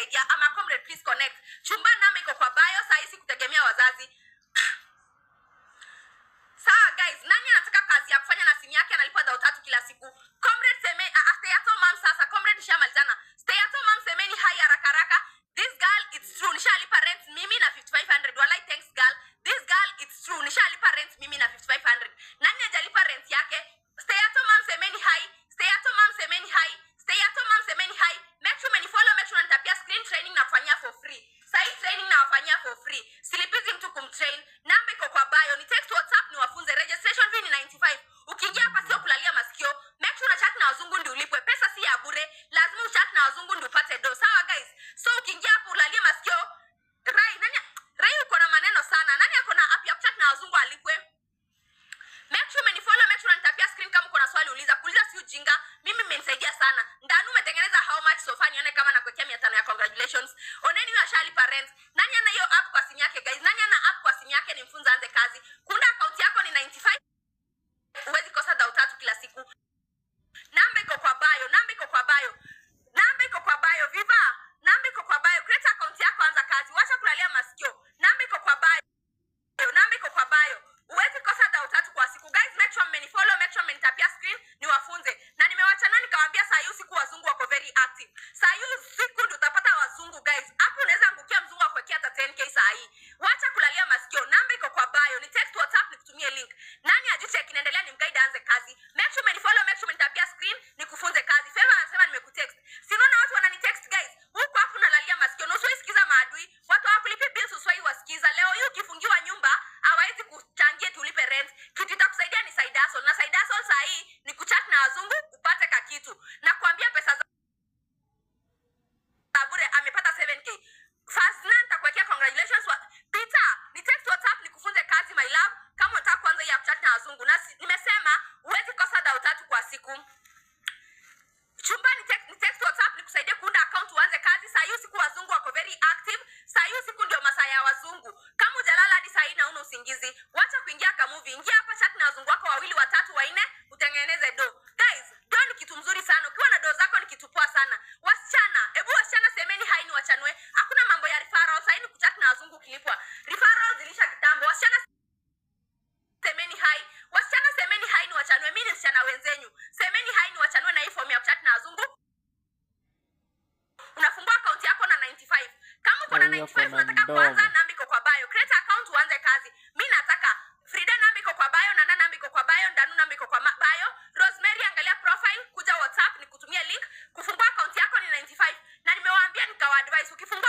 kusaidia. Ama comrade, please connect. Chumba namba iko kwa bio, saa hii kutegemea wazazi. Sawa guys, nani anataka kazi ya kufanya na simu yake analipa 3,000 kila siku? Comrade seme stay at home mom sasa. Comrade nishamalizana. Stay at home mom semeni hai haraka haraka. This girl it's true. Nishalipa rent mimi na 5,500. Walai thanks girl. This girl it's true. Nishalipa rent mimi na 5,500. Nani hajalipa rent yake? Stay at home mom semeni hai. Stay at home mom semeni hai. Stay at home mom semeni hai. Make sure menifollow, make sure nitapia screen training na kufanyia for free. Sai training na wafanyia for free. Silipizi mtu kumtrain. Namba iko kwa bio. Ni text WhatsApp ni wafunze. Registration fee ni 95. Ukiingia hapa sio kulalia masikio. Make sure una chat na wazungu ndio ulipwe. Pesa si ya bure. Lazima uchat na wazungu ndio upate do. Sawa guys. So ukiingia hapa ulalia masikio. Rai uko na maneno sana. Nani ako na app ya chat na wazungu alipwe? Make sure menifollow, make sure nitapia screen kama uko na swali uliza. Kuuliza si ujinga. Mimi mmenisaidia sana. Ndanu umetengeneza how much so far nione kama nakuwekea 500 ya congratulations. Oneni huyo ashalipa rent. Nani ana hiyo app kwa simu yake guys? Nani ana app kwa simu yake nimfunza anze kazi? Kunda account yako ni 95. Uwezi kosa 3,000 kila siku. Namba iko kwa bio, namba iko kwa bio. Namba iko kwa bio, Viva. Namba iko kwa bio. Create account yako anza kazi. Wacha kulalia masikio. Namba iko kwa bio. Namba iko kwa bio. Uwezi kosa 3,000 kwa siku. Guys, make sure mmenifollow, make sure mmenitapia screen ni wafunze. Na nimewacha nani kawaambia saa hii siku wazungu wako very active. Saa hii siku ndio utapata wazungu guys. Hapo unaweza angukia mzungu akuwekea hata 10k saa hii. Wacha kulalia masikio. Namba iko kwa bio. Ni text WhatsApp nikutumie link. Nani ajicheck inaendelea ni mguide aanze kazi. Make sure mmenifollow, make sure mmenitapia screen nikufunze kazi. Favor anasema nimekutext. Si unaona watu wananitext guys. Huko hapo unalalia masikio. Nusu isikiza maadui. Watu hawakulipi bills uswai wasikiza. Leo hii ukifungiwa nyumba hawaizi kuchangia tulipe rent. Kitu itakusaidia ni side hustle. Na side hustle saa hii ni kuchat na wazungu upate ka kitu. Na kuambia pesa za bure amepata 7k. First nanta kuwekea congratulations Peter, ni text WhatsApp nikufunze kazi my love. Kama unataka kuanza ya kuchat na wazungu. Na nimesema uwezi kosa 3,000 kwa siku. Chumba ni text WhatsApp nikusaidie kuunda account uanze kazi. Saa hiyo siku wazungu wako very active. Saa hiyo siku ndio masaa ya wazungu. Kama hujalala hadi saa hii na una usingizi, wacha kuingia ka movie. Ingia hapa chat na wazungu wako 2, 3, 4 utengeneze do. Guys, do ni kitu mzuri sana. Ukiwa na do zako ni kitu poa sana. Wasichana, wasichana semeni hai ni wachanwe. Hakuna mambo ya referral. Saa hii ni kuchat na wazungu kilipwa. Referral zilisha kitambo. Wasichana semeni hai. Wasichana semeni hai ni wachanwe. Mimi ni msichana wenzenyu. Semeni hai ni wachanwe na hii form ya chat na wazungu. Unafungua account yako na 95. Kama uko na 95 unataka kuanza, namba iko kwa bio. Create account uanze kazi. Mimi nataka Frida namba iko kwa bio, Nana namba iko kwa bio, Ndanu namba iko kwa bio. Rosemary angalia profile, kuja WhatsApp nikutumia link. Kufungua account yako ni 95. Na nimewaambia nikawa advise ukifungua